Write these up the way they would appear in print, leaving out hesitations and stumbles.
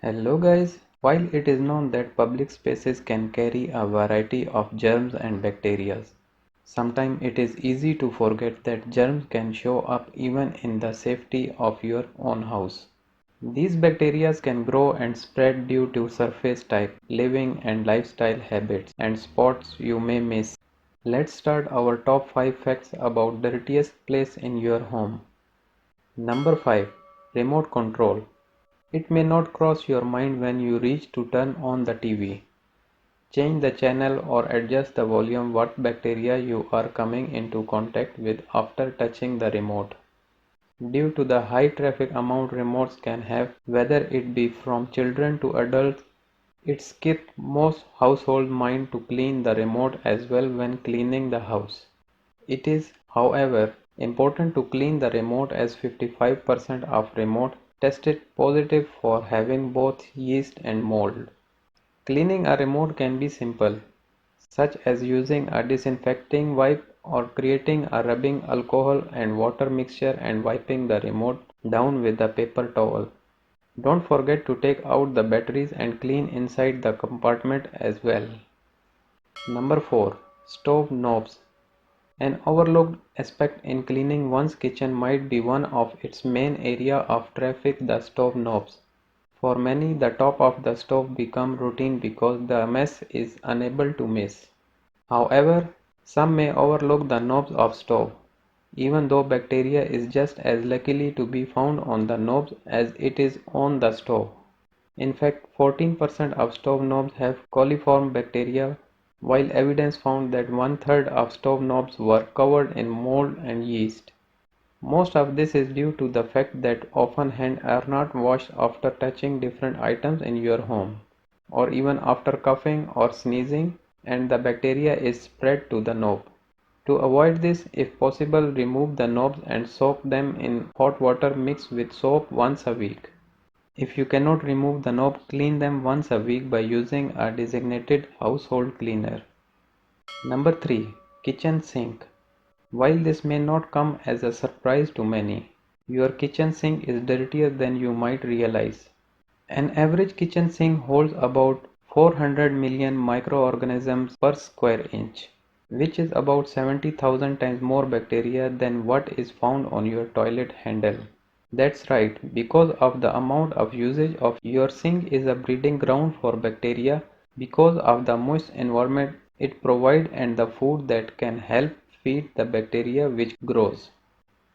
Hello guys, while it is known that public spaces can carry a variety of germs and bacteria, sometimes it is easy to forget that germs can show up even in the safety of your own house. These bacteria can grow and spread due to surface type, living and lifestyle habits, and spots you may miss. Let's start our top 5 facts about dirtiest place in your home. Number 5. Remote control. It may not cross your mind when you reach to turn on the TV, change the channel or adjust the volume what bacteria you are coming into contact with after touching the remote. Due to the high traffic amount remotes can have, whether it be from children to adults, it skips most household mind to clean the remote as well when cleaning the house. It is, however, important to clean the remote as 55% of remote tested positive for having both yeast and mold. Cleaning a remote can be simple, such as using a disinfecting wipe or creating a rubbing alcohol and water mixture and wiping the remote down with a paper towel. Don't forget to take out the batteries and clean inside the compartment as well. Number 4. Stove knobs. An overlooked aspect in cleaning one's kitchen might be one of its main area of traffic, the stove knobs. For many, the top of the stove become routine because the mess is unable to miss. However, some may overlook the knobs of stove, even though bacteria is just as likely to be found on the knobs as it is on the stove. In fact, 14% of stove knobs have coliform bacteria, while evidence found that one-third of stove knobs were covered in mold and yeast. Most of this is due to the fact that often hands are not washed after touching different items in your home, or even after coughing or sneezing, and the bacteria is spread to the knob. To avoid this, if possible, remove the knobs and soak them in hot water mixed with soap once a week. If you cannot remove the knob, clean them once a week by using a designated household cleaner. Number 3. Kitchen sink. While this may not come as a surprise to many, your kitchen sink is dirtier than you might realize. An average kitchen sink holds about 400 million microorganisms per square inch, which is about 70,000 times more bacteria than what is found on your toilet handle. That's right, because of the amount of usage of your sink is a breeding ground for bacteria because of the moist environment it provides and the food that can help feed the bacteria which grows.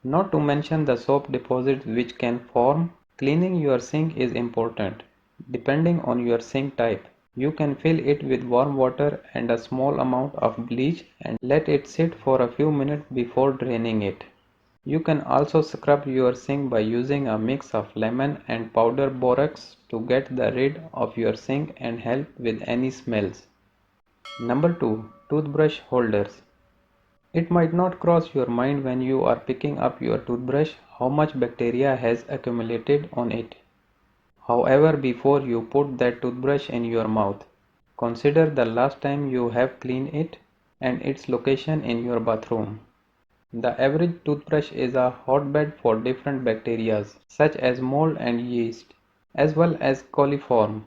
Not to mention the soap deposits which can form. Cleaning your sink is important. Depending on your sink type, you can fill it with warm water and a small amount of bleach and let it sit for a few minutes before draining it. You can also scrub your sink by using a mix of lemon and powder borax to get rid of your sink and help with any smells. Number 2. Toothbrush holders. It might not cross your mind when you are picking up your toothbrush how much bacteria has accumulated on it. However, before you put that toothbrush in your mouth, consider the last time you have cleaned it and its location in your bathroom. The average toothbrush is a hotbed for different bacteria such as mold and yeast, as well as coliform,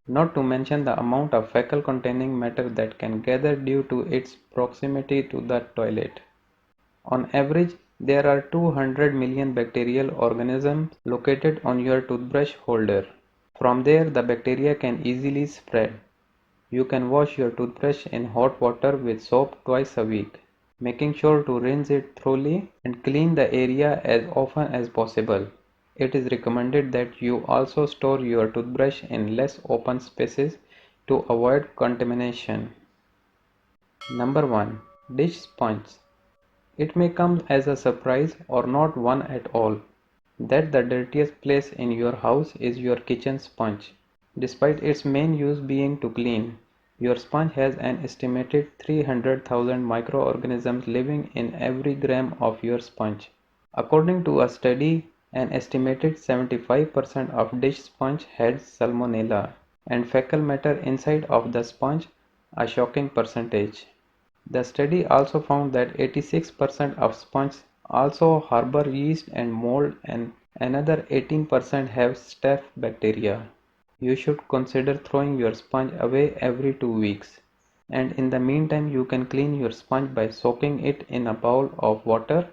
not to mention the amount of fecal containing matter that can gather due to its proximity to the toilet. On average, there are 200 million bacterial organisms located on your toothbrush holder. From there, the bacteria can easily spread. You can wash your toothbrush in hot water with soap twice a week, making sure to rinse it thoroughly and clean the area as often as possible. It is recommended that you also store your toothbrush in less open spaces to avoid contamination. Number 1. Dish sponge. It may come as a surprise or not one at all that the dirtiest place in your house is your kitchen sponge. Despite its main use being to clean, your sponge has an estimated 300,000 microorganisms living in every gram of your sponge. According to a study, an estimated 75% of dish sponge had salmonella and fecal matter inside of the sponge, a shocking percentage. The study also found that 86% of sponges also harbor yeast and mold and another 18% have staph bacteria. you should consider throwing your sponge away every 2 weeks. And in the meantime, you can clean your sponge by soaking it in a bowl of water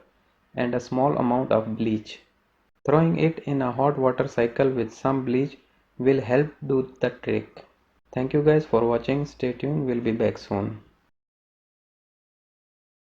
and a small amount of bleach. Throwing it in a hot water cycle with some bleach will help do the trick. Thank you guys for watching. Stay tuned. We'll be back soon.